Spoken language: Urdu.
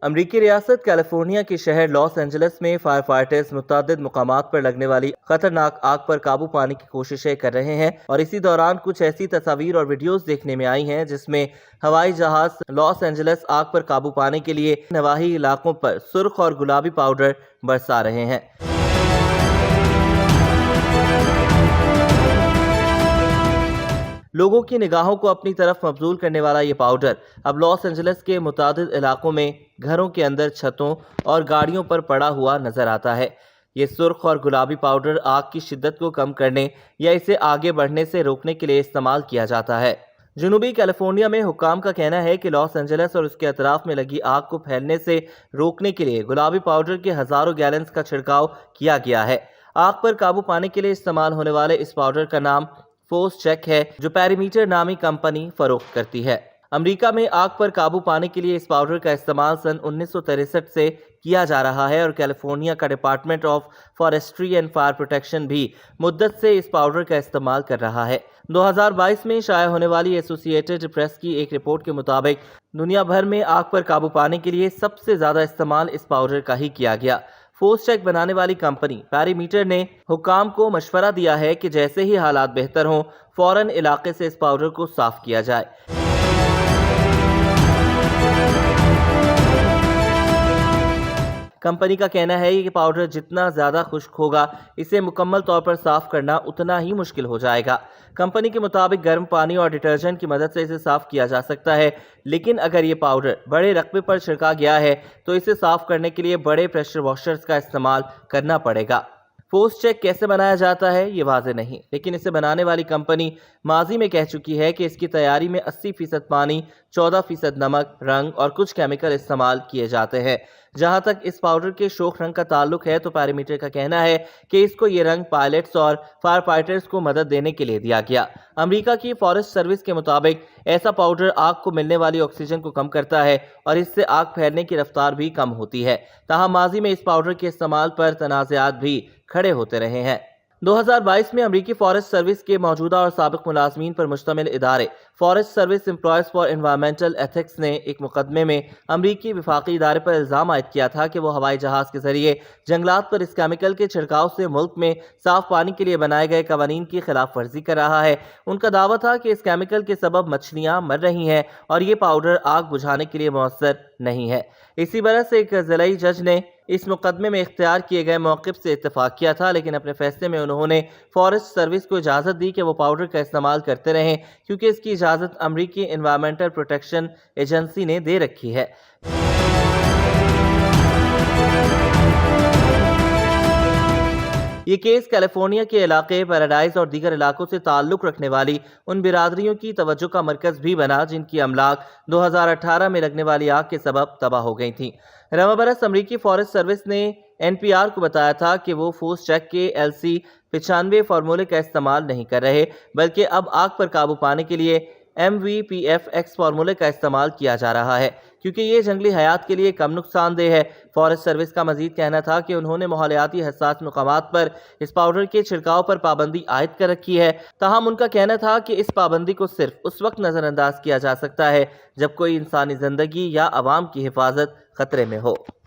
امریکی ریاست کیلیفورنیا کے شہر لاس اینجلس میں فائر فائٹرز متعدد مقامات پر لگنے والی خطرناک آگ پر قابو پانے کی کوششیں کر رہے ہیں، اور اسی دوران کچھ ایسی تصاویر اور ویڈیوز دیکھنے میں آئی ہیں جس میں ہوائی جہاز لاس اینجلس آگ پر قابو پانے کے لیے نواحی علاقوں پر سرخ اور گلابی پاؤڈر برسا رہے ہیں۔ لوگوں کی نگاہوں کو اپنی طرف مبذول کرنے والا یہ پاؤڈر اب لاس اینجلس کے متعدد علاقوں میں گھروں کے اندر، چھتوں اور گاڑیوں پر پڑا ہوا نظر آتا ہے۔ یہ سرخ اور گلابی پاؤڈر آگ کی شدت کو کم کرنے یا اسے آگے بڑھنے سے روکنے کے لیے استعمال کیا جاتا ہے۔ جنوبی کیلیفورنیا میں حکام کا کہنا ہے کہ لاس اینجلس اور اس کے اطراف میں لگی آگ کو پھیلنے سے روکنے کے لیے گلابی پاؤڈر کے ہزاروں گیلنز کا چھڑکاؤ کیا گیا ہے۔ آگ پر قابو پانے کے لیے استعمال ہونے والے اس پاؤڈر کا نام فورس چیک ہے، جو پیریمیٹر نامی کمپنی فروخت کرتی ہے۔ امریکہ میں آگ پر قابو پانے کے لیے اس پاؤڈر کا استعمال سن 1963 سے کیا جا رہا ہے، اور کیلیفورنیا کا department of forestry and fire protection بھی مدت سے اس پاؤڈر کا استعمال کر رہا ہے۔ 2022 میں شائع ہونے والی ایسوسی ایٹڈ پریس کی ایک رپورٹ کے مطابق دنیا بھر میں آگ پر قابو پانے کے لیے سب سے زیادہ استعمال اس پاؤڈر کا ہی کیا گیا۔ فورس چیک بنانے والی کمپنی پیریمیٹر نے حکام کو مشورہ دیا ہے کہ جیسے ہی حالات بہتر ہوں، فوراً علاقے سے اس پاؤڈر کو صاف کیا جائے۔ کمپنی کا کہنا ہے کہ پاؤڈر جتنا زیادہ خشک ہوگا، اسے مکمل طور پر صاف کرنا اتنا ہی مشکل ہو جائے گا۔ کمپنی کے مطابق گرم پانی اور ڈٹرجنٹ کی مدد سے اسے صاف کیا جا سکتا ہے، لیکن اگر یہ پاؤڈر بڑے رقبے پر چھڑکا گیا ہے تو اسے صاف کرنے کے لیے بڑے پریشر واشرز کا استعمال کرنا پڑے گا۔ فورس چیک کیسے بنایا جاتا ہے یہ واضح نہیں، لیکن اسے بنانے والی کمپنی ماضی میں کہہ چکی ہے کہ اس کی تیاری میں 80% پانی، 14% نمک، رنگ اور کچھ کیمیکل استعمال کیے جاتے ہیں۔ جہاں تک اس پاؤڈر کے شوخ رنگ کا تعلق ہے تو پیریمیٹر کا کہنا ہے کہ اس کو یہ رنگ پائلٹس اور فائر فائٹرز کو مدد دینے کے لیے دیا گیا۔ امریکہ کی فارسٹ سروس کے مطابق ایسا پاؤڈر آگ کو ملنے والی آکسیجن کو کم کرتا ہے اور اس سے آگ پھیلنے کی رفتار بھی کم ہوتی ہے۔ تاہم ماضی میں اس پاؤڈر کے استعمال پر تنازعات بھی کھڑے ہوتے رہے ہیں۔ 2022 میں امریکی فارسٹ سروس کے موجودہ اور سابق ملازمین پر مشتمل ادارے forest service employees for environmental ethics نے ایک مقدمے میں امریکی وفاقی ادارے پر الزام عائد کیا تھا کہ وہ ہوائی جہاز کے ذریعے جنگلات پر اس کیمیکل کے چھڑکاؤ سے ملک میں صاف پانی کے لیے بنائے گئے قوانین کی خلاف ورزی کر رہا ہے۔ ان کا دعویٰ تھا کہ اس کیمیکل کے سبب مچھلیاں مر رہی ہیں اور یہ پاؤڈر آگ بجھانے کے لیے مؤثر نہیں ہے۔ اسی برس ایک ضلعی جج نے اس مقدمے میں اختیار کیے گئے موقف سے اتفاق کیا تھا، لیکن اپنے فیصلے میں انہوں نے فارسٹ سروس کو اجازت دی کہ وہ پاؤڈر کا استعمال کرتے رہیں، کیونکہ اس کی اجازت امریکی انوائرمنٹل پروٹیکشن ایجنسی نے دے رکھی ہے۔ یہ کیس کیلیفورنیا کے علاقے پیراڈائز اور دیگر علاقوں سے تعلق رکھنے والی ان برادریوں کی توجہ کا مرکز بھی بنا جن کی املاک 2018 میں لگنے والی آگ کے سبب تباہ ہو گئی تھیں۔ رواں برس امریکی فارسٹ سروس نے NPR کو بتایا تھا کہ وہ فورس چیک کے LC 95 فارمولے کا استعمال نہیں کر رہے، بلکہ اب آگ پر قابو پانے کے لیے MVPFX فارمولے کا استعمال کیا جا رہا ہے، کیونکہ یہ جنگلی حیات کے لیے کم نقصان دہ ہے۔ فارسٹ سروس کا مزید کہنا تھا کہ انہوں نے ماحولیاتی حساس مقامات پر اس پاؤڈر کے چھڑکاؤ پر پابندی عائد کر رکھی ہے، تاہم ان کا کہنا تھا کہ اس پابندی کو صرف اس وقت نظر انداز کیا جا سکتا ہے جب کوئی انسانی زندگی یا عوام کی حفاظت خطرے میں ہو۔